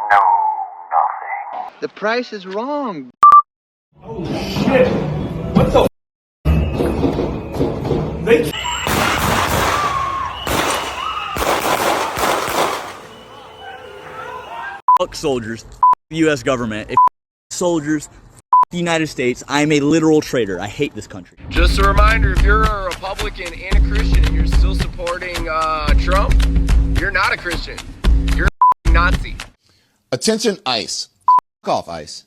No, nothing. The price is wrong. Oh shit! What the? They. Fuck soldiers, the U.S. government, soldiers, the United States. I am a literal traitor. I hate this country. Just a reminder, if you're a Republican and a Christian and you're still supporting Trump, you're not a Christian. You're a Nazi. Attention, ICE. Off, ICE.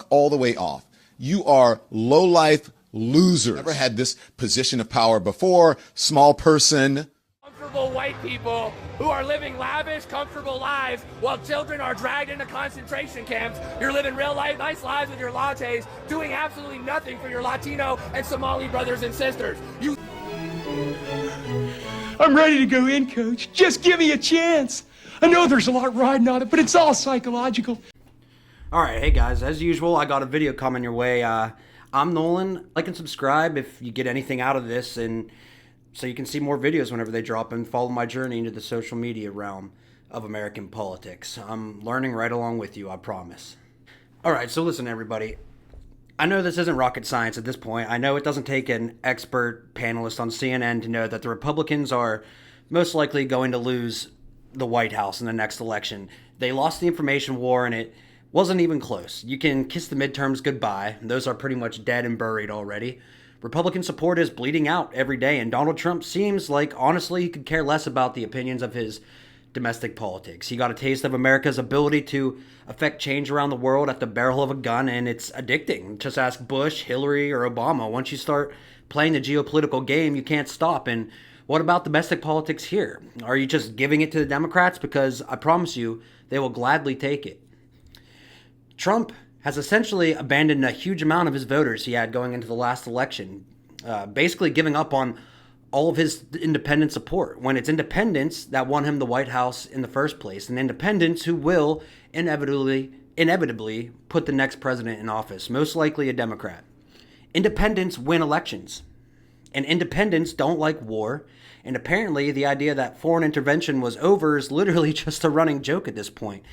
All the way off. You are low-life losers. Never had this position of power before. Small person. Comfortable white people who are living lavish, comfortable lives while children are dragged into concentration camps. You're living real life, nice lives with your lattes, doing absolutely nothing for your Latino and Somali brothers and sisters. I'm ready to go in, Coach. Just give me a chance. I know there's a lot riding on it, but it's all psychological. Alright, hey guys, as usual, I got a video coming your way. I'm Nolan. Like and subscribe if you get anything out of this, and so you can see more videos whenever they drop, and follow my journey into the social media realm of American politics. I'm learning right along with you, I promise. Alright, so listen everybody. I know this isn't rocket science at this point. I know it doesn't take an expert panelist on CNN to know that the Republicans are most likely going to lose the White House in the next election. They lost the information war, and it wasn't even close. You can kiss the midterms goodbye. Those are pretty much dead and buried already. Republican support is bleeding out every day, and Donald Trump seems like, honestly, he could care less about the opinions of his domestic politics. He got a taste of America's ability to affect change around the world at the barrel of a gun, and it's addicting. Just ask Bush, Hillary, or Obama. Once you start playing the geopolitical game, you can't stop. And what about domestic politics here? Are you just giving it to the Democrats? Because I promise you, they will gladly take it. Trump has essentially abandoned a huge amount of his voters he had going into the last election, basically giving up on all of his independent support, when it's independents that won him the White House in the first place, and independents who will inevitably put the next president in office, most likely a Democrat. Independents win elections, and independents don't like war, and apparently the idea that foreign intervention was over is literally just a running joke at this point.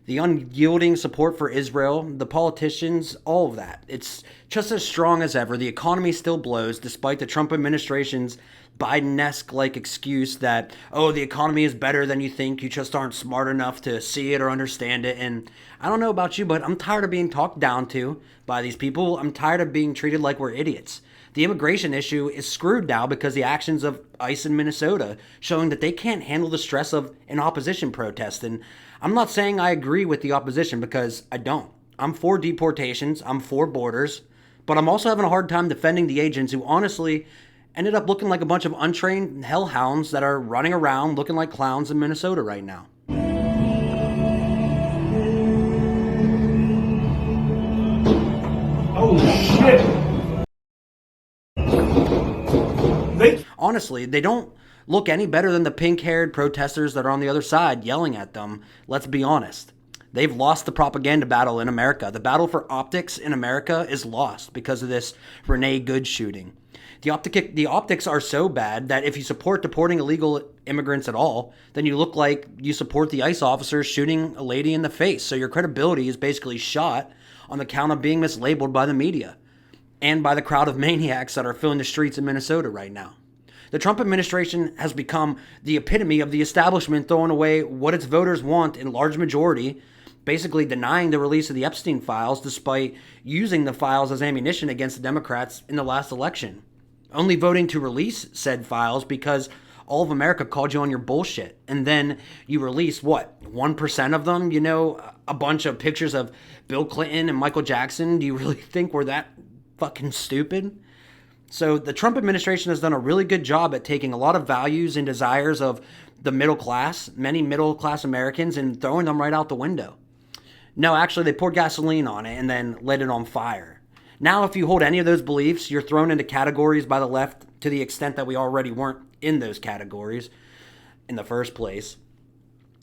The unyielding support for Israel, the politicians, all of that. It's just as strong as ever. The economy still blows despite the Trump administration's Biden-esque-like excuse that, oh, the economy is better than you think. You just aren't smart enough to see it or understand it. And I don't know about you, but I'm tired of being talked down to by these people. I'm tired of being treated like we're idiots. The immigration issue is screwed now because the actions of ICE in Minnesota showing that they can't handle the stress of an opposition protest. And I'm not saying I agree with the opposition, because I don't. I'm for deportations, I'm for borders, but I'm also having a hard time defending the agents who honestly ended up looking like a bunch of untrained hellhounds that are running around looking like clowns in Minnesota right now. Oh shit! Honestly, they don't look any better than the pink-haired protesters that are on the other side yelling at them. Let's be honest. They've lost the propaganda battle in America. The battle for optics in America is lost because of this Renee Good shooting. The optics are so bad that if you support deporting illegal immigrants at all, then you look like you support the ICE officers shooting a lady in the face. So your credibility is basically shot on the count of being mislabeled by the media and by the crowd of maniacs that are filling the streets in Minnesota right now. The Trump administration has become the epitome of the establishment throwing away what its voters want in large majority, basically denying the release of the Epstein files despite using the files as ammunition against the Democrats in the last election. Only voting to release said files because all of America called you on your bullshit. And then you release, 1% of them? You know, a bunch of pictures of Bill Clinton and Michael Jackson. Do you really think we're that fucking stupid? So the Trump administration has done a really good job at taking a lot of values and desires of the middle class, many middle class Americans, and throwing them right out the window. No, actually, they poured gasoline on it and then lit it on fire. Now, if you hold any of those beliefs, you're thrown into categories by the left to the extent that we already weren't in those categories in the first place.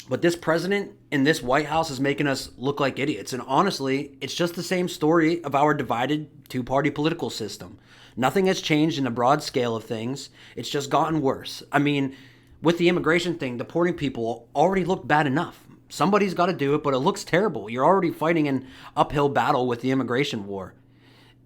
But this president in this White House is making us look like idiots. And honestly, it's just the same story of our divided two-party political system. Nothing has changed in the broad scale of things. It's just gotten worse. I mean, with the immigration thing, deporting people already looked bad enough. Somebody's got to do it, but it looks terrible. You're already fighting an uphill battle with the immigration war.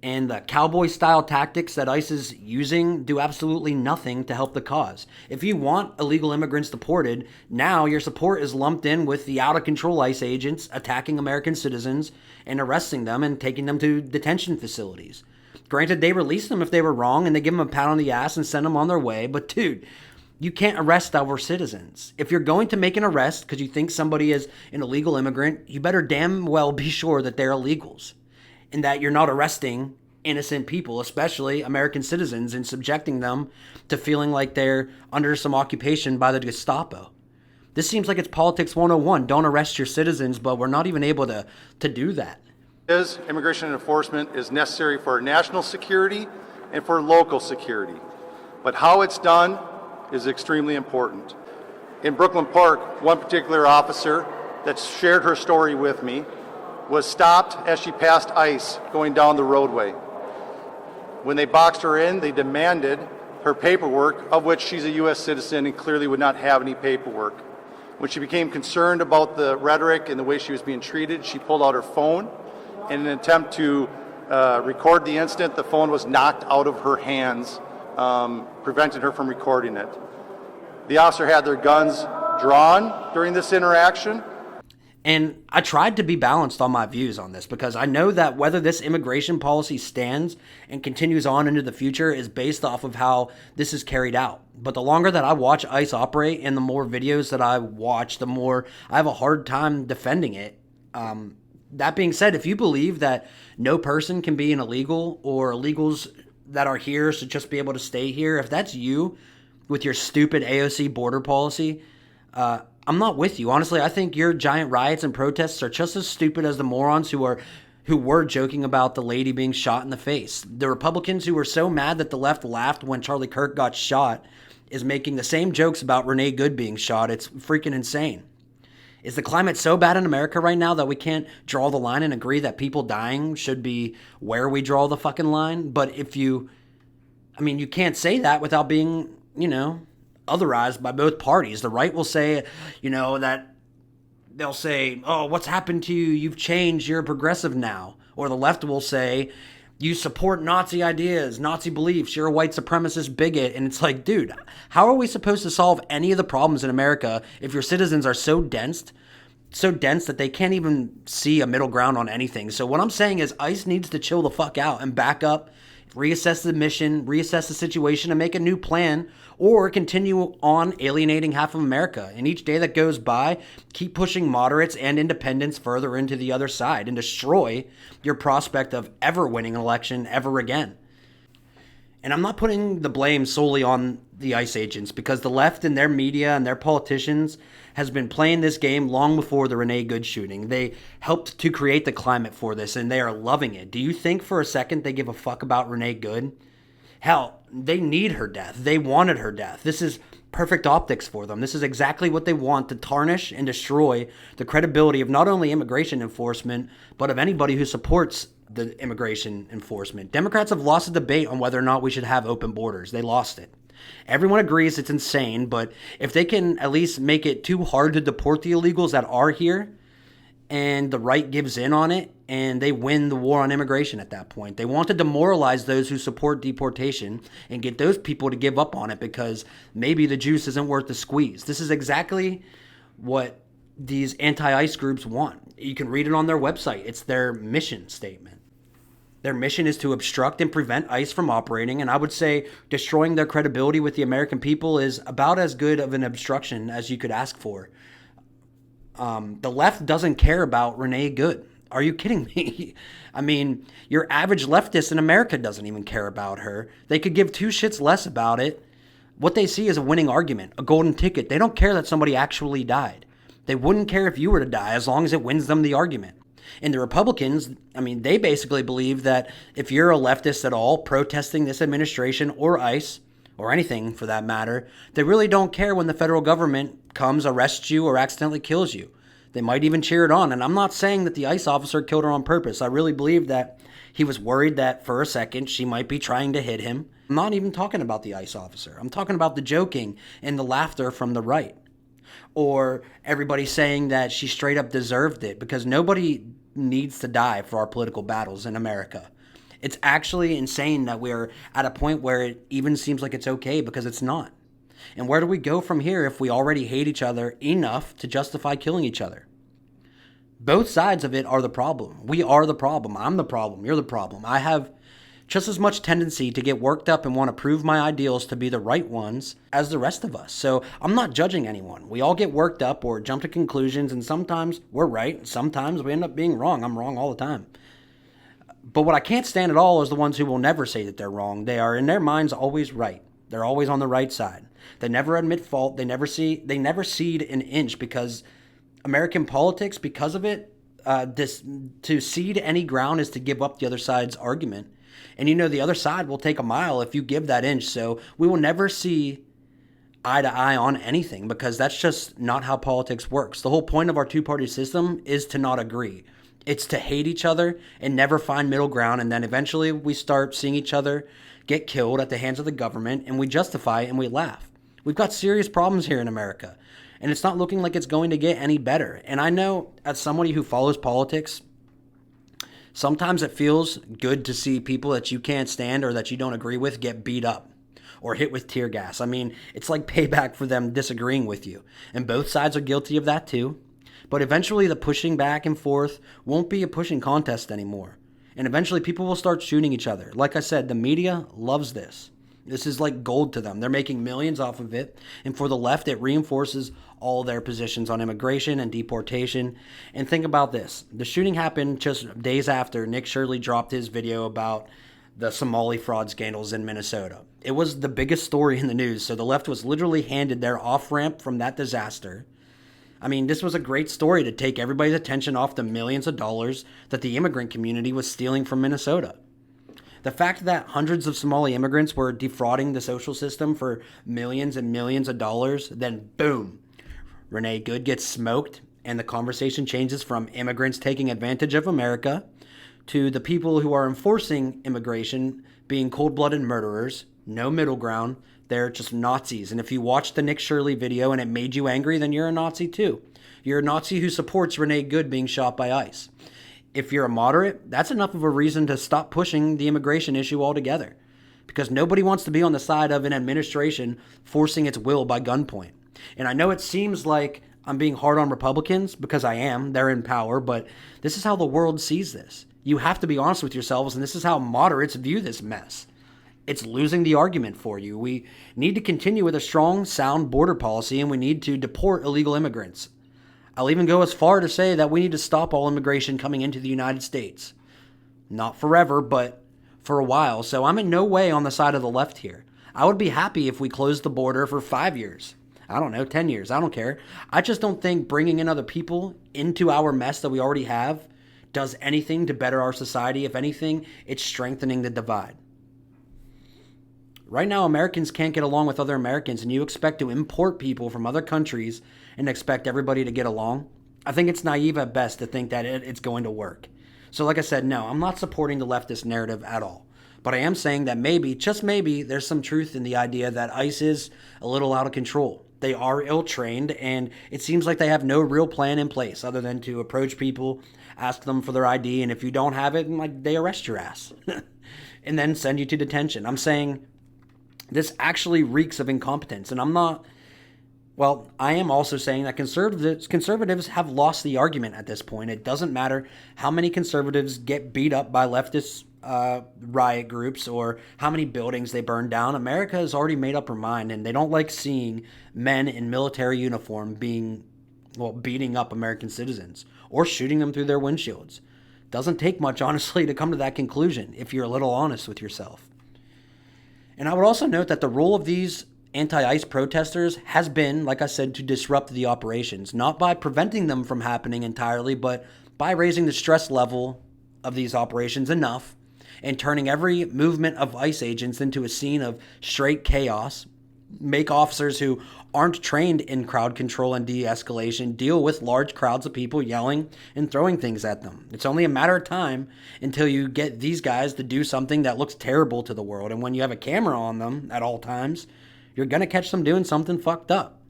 And the cowboy-style tactics that ICE is using do absolutely nothing to help the cause. If you want illegal immigrants deported, now your support is lumped in with the out-of-control ICE agents attacking American citizens and arresting them and taking them to detention facilities. Granted, they release them if they were wrong and they give them a pat on the ass and send them on their way, but dude, you can't arrest our citizens. If you're going to make an arrest because you think somebody is an illegal immigrant, you better damn well be sure that they're illegals and that you're not arresting innocent people, especially American citizens, and subjecting them to feeling like they're under some occupation by the Gestapo. This seems like it's politics 101. Don't arrest your citizens, but we're not even able to do that. Immigration enforcement is necessary for national security and for local security. But how it's done is extremely important. In Brooklyn Park, one particular officer that shared her story with me was stopped as she passed ICE going down the roadway. When they boxed her in, they demanded her paperwork, of which she's a U.S. citizen and clearly would not have any paperwork. When she became concerned about the rhetoric and the way she was being treated, she pulled out her phone. In an attempt to record the incident, the phone was knocked out of her hands, prevented her from recording it. The officer had their guns drawn during this interaction. And I tried to be balanced on my views on this because I know that whether this immigration policy stands and continues on into the future is based off of how this is carried out. But the longer that I watch ICE operate and the more videos that I watch, the more I have a hard time defending it. That being said, if you believe that no person can be an illegal or illegals that are here should just be able to stay here, if that's you with your stupid AOC border policy, I'm not with you. Honestly, I think your giant riots and protests are just as stupid as the morons who were joking about the lady being shot in the face. The Republicans who were so mad that the left laughed when Charlie Kirk got shot is making the same jokes about Renee Good being shot. It's freaking insane. Is the climate so bad in America right now that we can't draw the line and agree that people dying should be where we draw the fucking line? But you can't say that without being, otherized by both parties. The right will say, that they'll say, oh, what's happened to you? You've changed. You're a progressive now. Or the left will say, you support Nazi ideas, Nazi beliefs. You're a white supremacist bigot. And it's like, dude, how are we supposed to solve any of the problems in America if your citizens are so dense that they can't even see a middle ground on anything? So what I'm saying is ICE needs to chill the fuck out and back up, reassess the mission, reassess the situation, and make a new plan, or continue on alienating half of America. And each day that goes by, keep pushing moderates and independents further into the other side and destroy your prospect of ever winning an election ever again. And I'm not putting the blame solely on the ICE agents, because the left and their media and their politicians has been playing this game long before the Renee Good shooting. They helped to create the climate for this, and they are loving it. Do you think for a second they give a fuck about Renee Good? Hell, they need her death. They wanted her death. This is perfect optics for them. This is exactly what they want, to tarnish and destroy the credibility of not only immigration enforcement, but of anybody who supports the immigration enforcement. Democrats have lost a debate on whether or not we should have open borders. They lost it. Everyone agrees it's insane, but if they can at least make it too hard to deport the illegals that are here, and the right gives in on it, and they win the war on immigration at that point. They want to demoralize those who support deportation and get those people to give up on it because maybe the juice isn't worth the squeeze. This is exactly what these anti-ICE groups want. You can read it on their website. It's their mission statement. Their mission is to obstruct and prevent ICE from operating, and I would say destroying their credibility with the American people is about as good of an obstruction as you could ask for. The left doesn't care about Renee Good. Are you kidding me? I mean, your average leftist in America doesn't even care about her. They could give two shits less about it. What they see is a winning argument, a golden ticket. They don't care that somebody actually died. They wouldn't care if you were to die as long as it wins them the argument. And the Republicans, they basically believe that if you're a leftist at all protesting this administration or ICE, or anything for that matter, they really don't care when the federal government comes, arrests you, or accidentally kills you. They might even cheer it on. And I'm not saying that the ICE officer killed her on purpose. I really believe that he was worried that for a second she might be trying to hit him. I'm not even talking about the ICE officer. I'm talking about the joking and the laughter from the right. or everybody saying that she straight up deserved it, because nobody needs to die for our political battles in America. It's actually insane that we're at a point where it even seems like it's okay, because it's not. And where do we go from here if we already hate each other enough to justify killing each other? Both sides of it are the problem. We are the problem. I'm the problem. You're the problem. I have just as much tendency to get worked up and want to prove my ideals to be the right ones as the rest of us. So I'm not judging anyone. We all get worked up or jump to conclusions, and sometimes we're right. Sometimes we end up being wrong. I'm wrong all the time. But what I can't stand at all is the ones who will never say that they're wrong. They are in their minds always right. They're always on the right side. They never admit fault. They never cede an inch, because American politics, because of it, to cede any ground is to give up the other side's argument. And the other side will take a mile if you give that inch. So we will never see eye to eye on anything, because that's just not how politics works. The whole point of our two-party system is to not agree. It's to hate each other and never find middle ground. And then eventually we start seeing each other get killed at the hands of the government, and we justify it and we laugh. We've got serious problems here in America, and it's not looking like it's going to get any better. And I know, as somebody who follows politics, sometimes it feels good to see people that you can't stand or that you don't agree with get beat up or hit with tear gas. I mean, it's like payback for them disagreeing with you. And both sides are guilty of that too. But eventually the pushing back and forth won't be a pushing contest anymore. And eventually people will start shooting each other. Like I said, the media loves this. This is like gold to them. They're making millions off of it. And for the left, it reinforces all their positions on immigration and deportation. And think about this. The shooting happened just days after Nick Shirley dropped his video about the Somali fraud scandals in Minnesota. It was the biggest story in the news. So the left was literally handed their off-ramp from that disaster. I mean, this was a great story to take everybody's attention off the millions of dollars that the immigrant community was stealing from Minnesota. The fact that hundreds of Somali immigrants were defrauding the social system for millions and millions of dollars, then boom, Renee Good gets smoked, and the conversation changes from immigrants taking advantage of America to the people who are enforcing immigration being cold-blooded murderers, no middle ground. They're just Nazis. And if you watched the Nick Shirley video and it made you angry, then you're a Nazi too. You're a Nazi who supports Renee Good being shot by ICE. If you're a moderate, that's enough of a reason to stop pushing the immigration issue altogether, because nobody wants to be on the side of an administration forcing its will by gunpoint. And I know it seems like I'm being hard on Republicans, because I am. They're in power, but this is how the world sees this. You have to be honest with yourselves, and this is how moderates view this mess. It's losing the argument for you. We need to continue with a strong, sound border policy, and we need to deport illegal immigrants. I'll even go as far to say that we need to stop all immigration coming into the United States. Not forever, but for a while. So I'm in no way on the side of the left here. I would be happy if we closed the border for 5 years. I don't know, 10 years. I don't care. I just don't think bringing in other people into our mess that we already have does anything to better our society. If anything, it's strengthening the divide. Right now, Americans can't get along with other Americans, and you expect to import people from other countries and expect everybody to get along? I think it's naive at best to think that it's going to work. So like I said, no, I'm not supporting the leftist narrative at all. But I am saying that maybe, just maybe, there's some truth in the idea that ICE is a little out of control. They are ill-trained, and it seems like they have no real plan in place other than to approach people, ask them for their ID, and if you don't have it, like, they arrest your ass and then send you to detention. I'm saying this actually reeks of incompetence, and I am also saying that conservatives have lost the argument at this point. It doesn't matter how many conservatives get beat up by leftist riot groups or how many buildings they burn down. America has already made up her mind, and they don't like seeing men in military uniform beating up American citizens or shooting them through their windshields. Doesn't take much, honestly, to come to that conclusion if you're a little honest with yourself. And I would also note that the role of these anti-ICE protesters has been, like I said, to disrupt the operations, not by preventing them from happening entirely, but by raising the stress level of these operations enough and turning every movement of ICE agents into a scene of straight chaos, make officers who aren't trained in crowd control and de-escalation deal with large crowds of people yelling and throwing things at them. It's only a matter of time until you get these guys to do something that looks terrible to the world, and when you have a camera on them at all times, you're going to catch them doing something fucked up.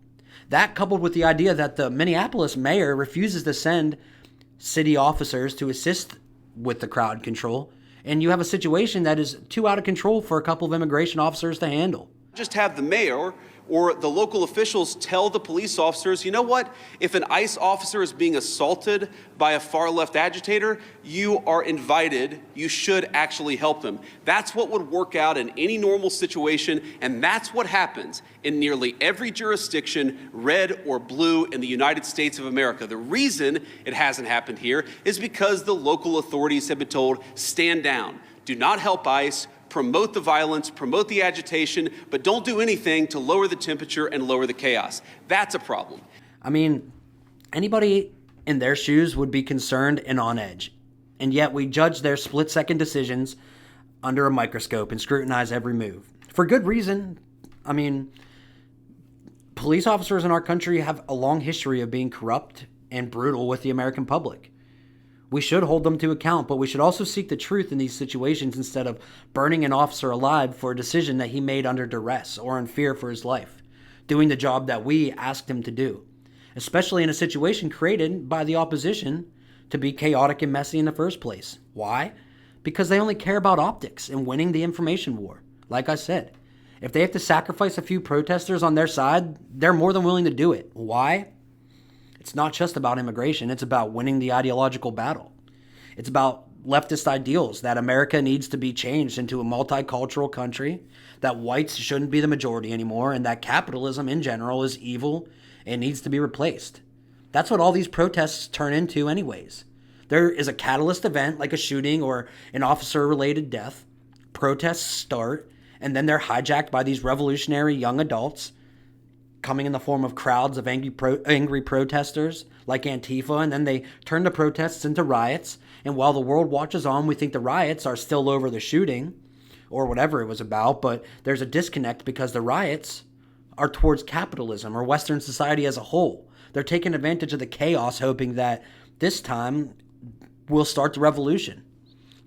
That coupled with the idea that the Minneapolis mayor refuses to send city officers to assist with the crowd control, and you have a situation that is too out of control for a couple of immigration officers to handle. Just have the mayor or the local officials tell the police officers, you know what, if an ICE officer is being assaulted by a far-left agitator, you are invited, you should actually help them. That's what would work out in any normal situation, and that's what happens in nearly every jurisdiction, red or blue, in the United States of America. The reason it hasn't happened here is because the local authorities have been told, stand down, do not help ICE, promote the violence, promote the agitation, but don't do anything to lower the temperature and lower the chaos. That's a problem. I mean, anybody in their shoes would be concerned and on edge. And yet we judge their split-second decisions under a microscope and scrutinize every move. For good reason. I mean, police officers in our country have a long history of being corrupt and brutal with the American public. We should hold them to account, but we should also seek the truth in these situations instead of burning an officer alive for a decision that he made under duress or in fear for his life, doing the job that we asked him to do, especially in a situation created by the opposition to be chaotic and messy in the first place. Why? Because they only care about optics and winning the information war. Like I said, if they have to sacrifice a few protesters on their side, they're more than willing to do it. Why? It's not just about immigration. It's about winning the ideological battle. It's about leftist ideals that America needs to be changed into a multicultural country, that whites shouldn't be the majority anymore, and that capitalism in general is evil and needs to be replaced. That's what all these protests turn into anyways. There is a catalyst event like a shooting or an officer-related death. Protests start, and then they're hijacked by these revolutionary young adults coming in the form of crowds of angry protesters like Antifa, and then they turn the protests into riots. And while the world watches on, we think the riots are still over the shooting or whatever it was about, but there's a disconnect because the riots are towards capitalism or Western society as a whole. They're taking advantage of the chaos, hoping that this time we'll start the revolution.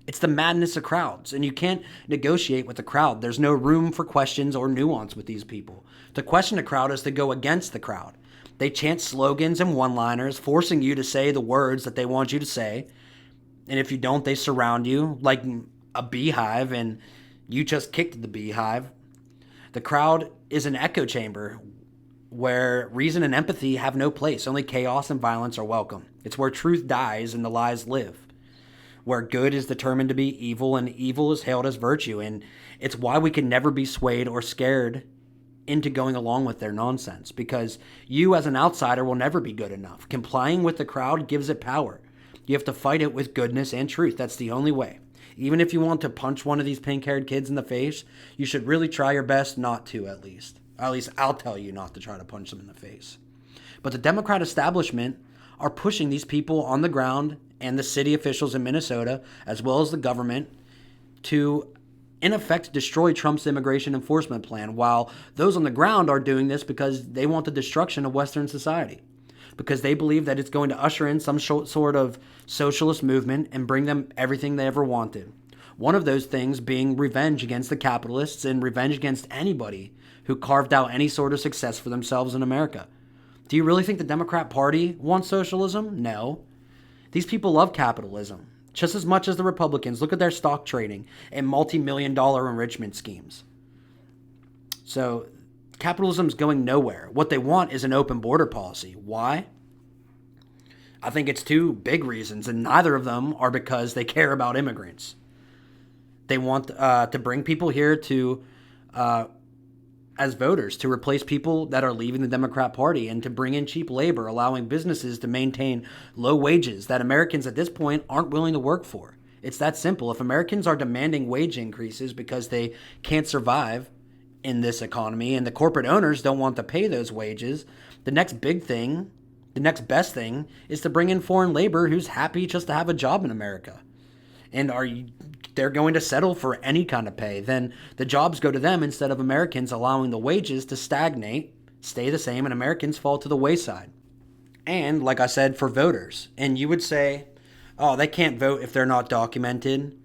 It's the madness of crowds, and you can't negotiate with the crowd. There's no room for questions or nuance with these people. To question a crowd is to go against the crowd. They chant slogans and one-liners, forcing you to say the words that they want you to say. And if you don't, they surround you like a beehive, and you just kicked the beehive. The crowd is an echo chamber where reason and empathy have no place. Only chaos and violence are welcome. It's where truth dies and the lies live, where good is determined to be evil and evil is hailed as virtue. And it's why we can never be swayed or scared into going along with their nonsense, because you as an outsider will never be good enough. Complying with the crowd gives it power. You have to fight it with goodness and truth. That's the only way. Even if you want to punch one of these pink-haired kids in the face, you should really try your best not to, at least. At least I'll tell you not to try to punch them in the face. But the Democrat establishment are pushing these people on the ground and the city officials in Minnesota, as well as the government, to in effect destroy Trump's immigration enforcement plan, while those on the ground are doing this because they want the destruction of Western society, because they believe that it's going to usher in some sort of socialist movement and bring them everything they ever wanted. One of those things being revenge against the capitalists and revenge against anybody who carved out any sort of success for themselves in America. Do you really think the Democrat Party wants socialism? No. These people love capitalism just as much as the Republicans. Look at their stock trading and multi-million-dollar enrichment schemes. So capitalism's going nowhere. What they want is an open border policy. Why? I think it's two big reasons, and neither of them are because they care about immigrants. They want to bring people here to as voters, to replace people that are leaving the Democrat Party, and to bring in cheap labor, allowing businesses to maintain low wages that Americans at this point aren't willing to work for. It's that simple. If Americans are demanding wage increases because they can't survive in this economy and the corporate owners don't want to pay those wages, the next big thing, the next best thing is to bring in foreign labor who's happy just to have a job in America. And they're going to settle for any kind of pay. Then the jobs go to them instead of Americans, allowing the wages to stagnate, stay the same, and Americans fall to the wayside. And like I said, for voters, and you would say, oh, they can't vote if they're not documented.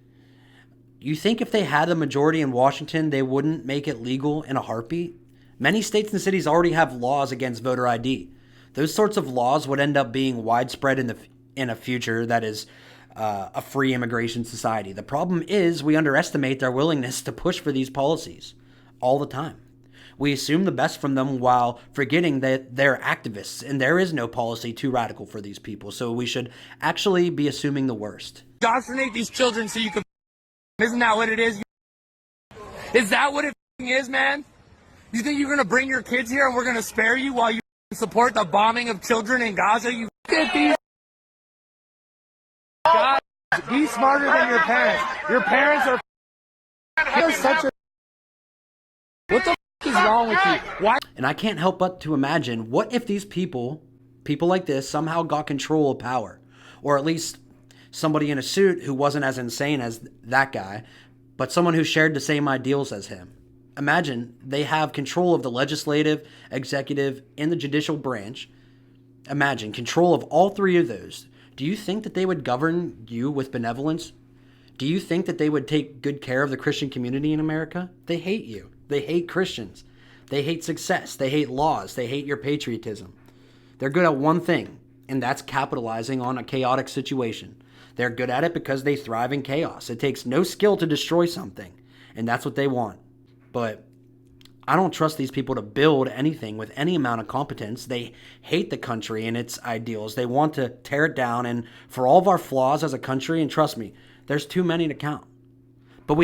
You think if they had the majority in Washington, they wouldn't make it legal in a heartbeat? Many states and cities already have laws against voter ID. Those sorts of laws would end up being widespread in a future that is a free immigration society. The problem is we underestimate their willingness to push for these policies all the time. We assume the best from them while forgetting that they're activists, and there is no policy too radical for these people. So we should actually be assuming the worst. Indoctrinate these children so you can. Isn't that what it is? Is that what it is, man? You think you're gonna bring your kids here and we're gonna spare you while you support the bombing of children in Gaza? You get these. God, be smarter than your parents. Your parents are. You're such a. What the is wrong with you? Why? And I can't help but to imagine, what if these people like this, somehow got control of power? Or at least somebody in a suit who wasn't as insane as that guy, but someone who shared the same ideals as him. Imagine they have control of the legislative, executive, and the judicial branch. Imagine control of all three of those. Do you think that they would govern you with benevolence? Do you think that they would take good care of the Christian community in America? They hate you. They hate Christians. They hate success. They hate laws. They hate your patriotism. They're good at one thing, and that's capitalizing on a chaotic situation. They're good at it because they thrive in chaos. It takes no skill to destroy something, and that's what they want. But I don't trust these people to build anything with any amount of competence. They hate the country and its ideals. They want to tear it down, and for all of our flaws as a country, and trust me, there's too many to count. But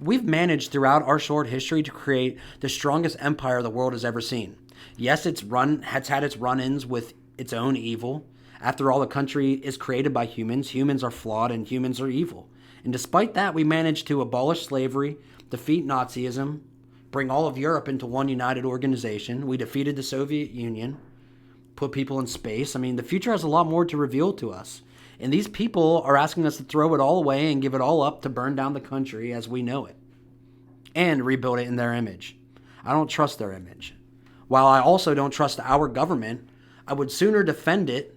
we've managed throughout our short history to create the strongest empire the world has ever seen. Yes, it's had its run-ins with its own evil. After all, the country is created by humans. Humans are flawed and humans are evil. And despite that, we managed to abolish slavery, defeat Nazism, bring all of Europe into one united organization. We defeated the Soviet Union, put people in space. I mean, the future has a lot more to reveal to us. And these people are asking us to throw it all away and give it all up to burn down the country as we know it and rebuild it in their image. I don't trust their image. While I also don't trust our government, I would sooner defend it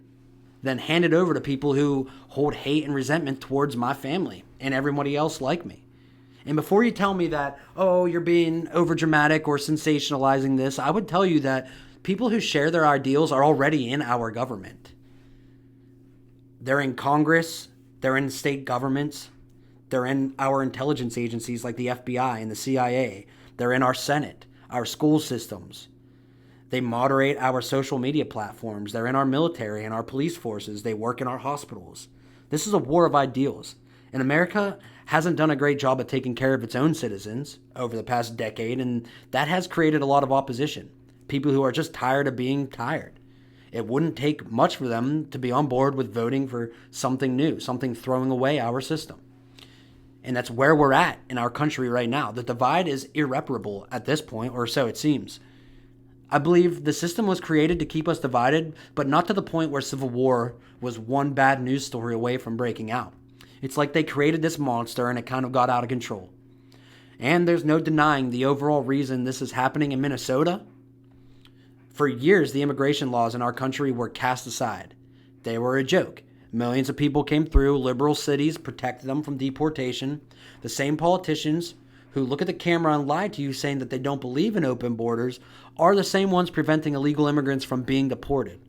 than hand it over to people who hold hate and resentment towards my family and everybody else like me. And before you tell me that, oh, you're being overdramatic or sensationalizing this, I would tell you that people who share their ideals are already in our government. They're in Congress, they're in state governments, they're in our intelligence agencies like the FBI and the CIA, they're in our Senate, our school systems. They moderate our social media platforms, they're in our military and our police forces, they work in our hospitals. This is a war of ideals, and America hasn't done a great job at taking care of its own citizens over the past decade, and that has created a lot of opposition. People who are just tired of being tired. It wouldn't take much for them to be on board with voting for something new, something throwing away our system. And that's where we're at in our country right now. The divide is irreparable at this point, or so it seems. I believe the system was created to keep us divided, but not to the point where civil war was one bad news story away from breaking out. It's like they created this monster and it kind of got out of control. And there's no denying the overall reason this is happening in Minnesota. For years, the immigration laws in our country were cast aside. They were a joke. Millions of people came through. Liberal cities protected them from deportation. The same politicians who look at the camera and lie to you saying that they don't believe in open borders are the same ones preventing illegal immigrants from being deported.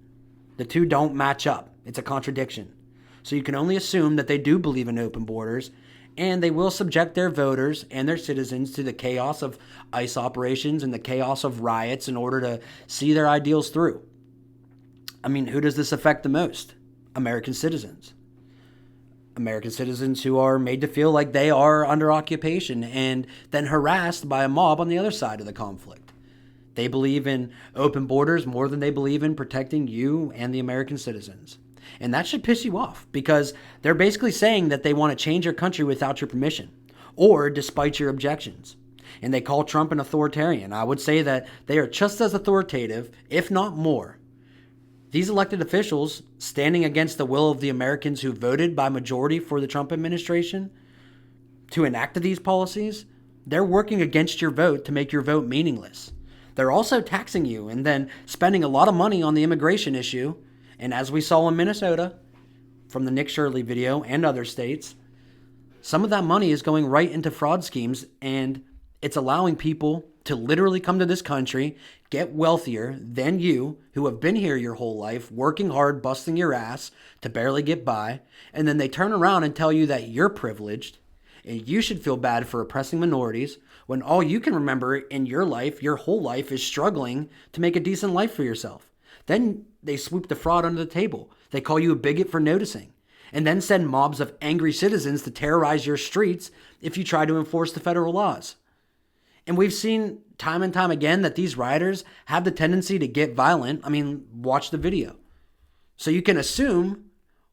The two don't match up. It's a contradiction. So you can only assume that they do believe in open borders, and they will subject their voters and their citizens to the chaos of ICE operations and the chaos of riots in order to see their ideals through. I mean, who does this affect the most? American citizens. American citizens who are made to feel like they are under occupation and then harassed by a mob on the other side of the conflict. They believe in open borders more than they believe in protecting you and the American citizens. And that should piss you off because they're basically saying that they want to change your country without your permission or despite your objections. And they call Trump an authoritarian. I would say that they are just as authoritative, if not more. These elected officials standing against the will of the Americans who voted by majority for the Trump administration to enact these policies, they're working against your vote to make your vote meaningless. They're also taxing you and then spending a lot of money on the immigration issue. And as we saw in Minnesota, from the Nick Shirley video and other states, some of that money is going right into fraud schemes, and it's allowing people to literally come to this country, get wealthier than you, who have been here your whole life, working hard, busting your ass to barely get by, and then they turn around and tell you that you're privileged and you should feel bad for oppressing minorities when all you can remember in your life, your whole life, is struggling to make a decent life for yourself. Then they sweep the fraud under the table. They call you a bigot for noticing, and then send mobs of angry citizens to terrorize your streets if you try to enforce the federal laws. And we've seen time and time again that these rioters have the tendency to get violent. I mean, watch the video. So you can assume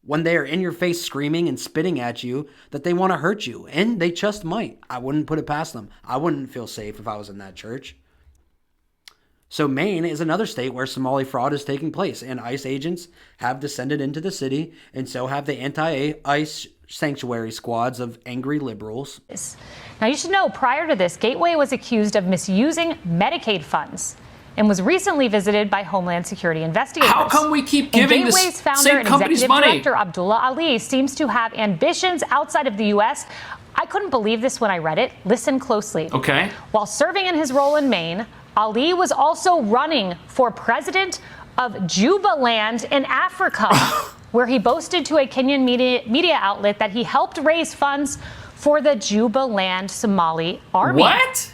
when they are in your face screaming and spitting at you that they want to hurt you, and they just might. I wouldn't put it past them. I wouldn't feel safe if I was in that church. So Maine is another state where Somali fraud is taking place, and ICE agents have descended into the city, and so have the anti-ICE sanctuary squads of angry liberals. Now, you should know, prior to this, Gateway was accused of misusing Medicaid funds and was recently visited by Homeland Security investigators. How come we keep giving the same company's money? Director Abdullah Ali seems to have ambitions outside of the U.S. I couldn't believe this when I read it. Listen closely. Okay. While serving in his role in Maine, Ali was also running for president of Jubaland in Africa, where he boasted to a Kenyan media outlet that he helped raise funds for the Jubaland Somali army. What?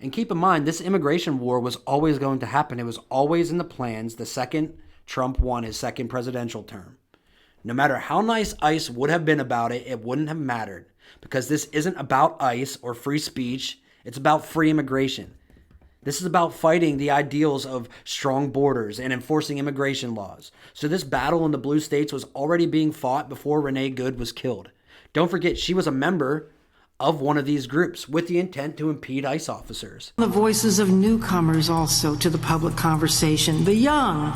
And keep in mind, this immigration war was always going to happen. It was always in the plans the second Trump won his second presidential term. No matter how nice ICE would have been about it, it wouldn't have mattered, because this isn't about ICE or free speech. It's about free immigration. This is about fighting the ideals of strong borders and enforcing immigration laws. So this battle in the blue states was already being fought before Renee Good was killed. Don't forget, she was a member of one of these groups with the intent to impede ICE officers. The voices of newcomers also to the public conversation, the young,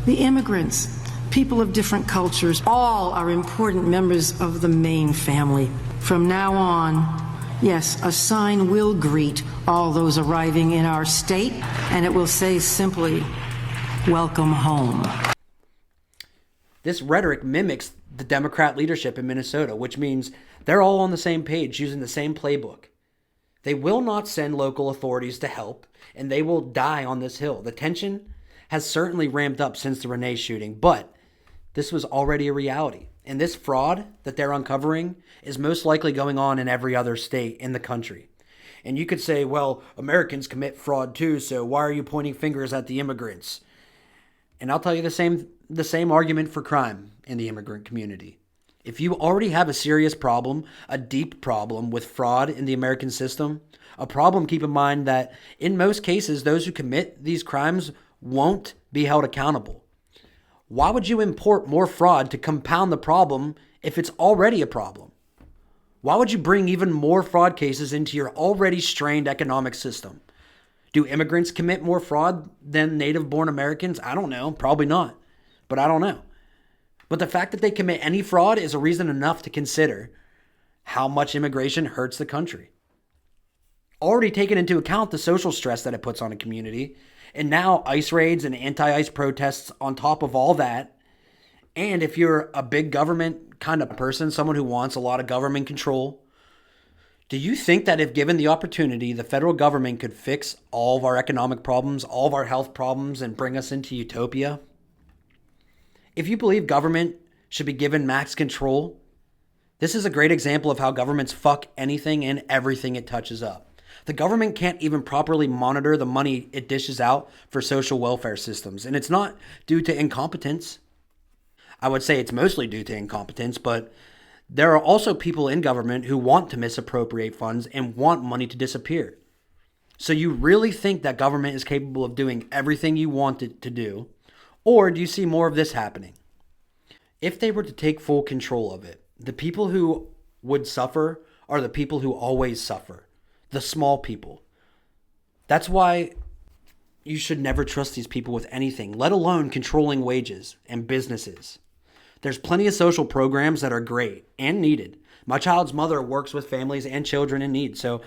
the immigrants, people of different cultures, all are important members of the Maine family. From now on, yes, a sign will greet all those arriving in our state, and it will say simply, "Welcome home." This rhetoric mimics the Democrat leadership in Minnesota, which means they're all on the same page using the same playbook. They will not send local authorities to help, and they will die on this hill. The tension has certainly ramped up since the Renee shooting, but this was already a reality. And this fraud that they're uncovering is most likely going on in every other state in the country. And you could say, well, Americans commit fraud too, so why are you pointing fingers at the immigrants? And I'll tell you the same argument for crime in the immigrant community. If you already have a serious problem, a deep problem with fraud in the American system, a problem, keep in mind, that in most cases, those who commit these crimes won't be held accountable. Why would you import more fraud to compound the problem if it's already a problem? Why would you bring even more fraud cases into your already strained economic system? Do immigrants commit more fraud than native-born Americans? I don't know. Probably not. But I don't know. But the fact that they commit any fraud is a reason enough to consider how much immigration hurts the country. Already taken into account the social stress that it puts on a community, and now ICE raids and anti-ICE protests on top of all that. And if you're a big government kind of person, someone who wants a lot of government control, do you think that if given the opportunity, the federal government could fix all of our economic problems, all of our health problems, and bring us into utopia? If you believe government should be given max control, this is a great example of how governments fuck anything and everything it touches up. The government can't even properly monitor the money it dishes out for social welfare systems. And it's not due to incompetence. I would say it's mostly due to incompetence, but there are also people in government who want to misappropriate funds and want money to disappear. So you really think that government is capable of doing everything you want it to do? Or do you see more of this happening? If they were to take full control of it, the people who would suffer are the people who always suffer. The small people. That's why you should never trust these people with anything, let alone controlling wages and businesses. There's plenty of social programs that are great and needed. My child's mother works with families and children in need, so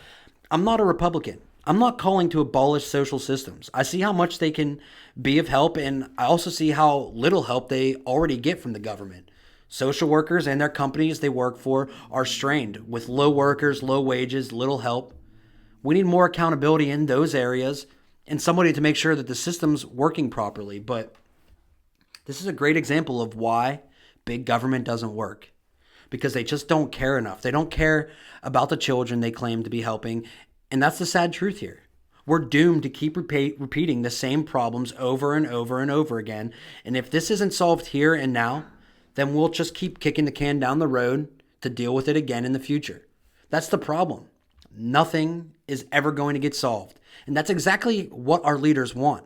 I'm not a Republican. I'm not calling to abolish social systems. I see how much they can be of help, and I also see how little help they already get from the government. Social workers and their companies they work for are strained with low workers, low wages, little help. We need more accountability in those areas and somebody to make sure that the system's working properly. But this is a great example of why big government doesn't work, because they just don't care enough. They don't care about the children they claim to be helping. And that's the sad truth here. We're doomed to keep repeating the same problems over and over and over again. And if this isn't solved here and now, then we'll just keep kicking the can down the road to deal with it again in the future. That's the problem. Nothing is ever going to get solved. And that's exactly what our leaders want.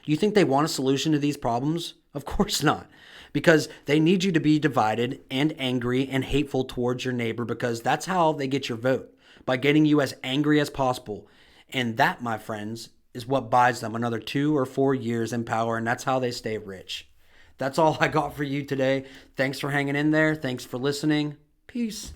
Do you think they want a solution to these problems? Of course not. Because they need you to be divided and angry and hateful towards your neighbor, because that's how they get your vote, by getting you as angry as possible. And that, my friends, is what buys them another 2 or 4 years in power, and that's how they stay rich. That's all I got for you today. Thanks for hanging in there. Thanks for listening. Peace.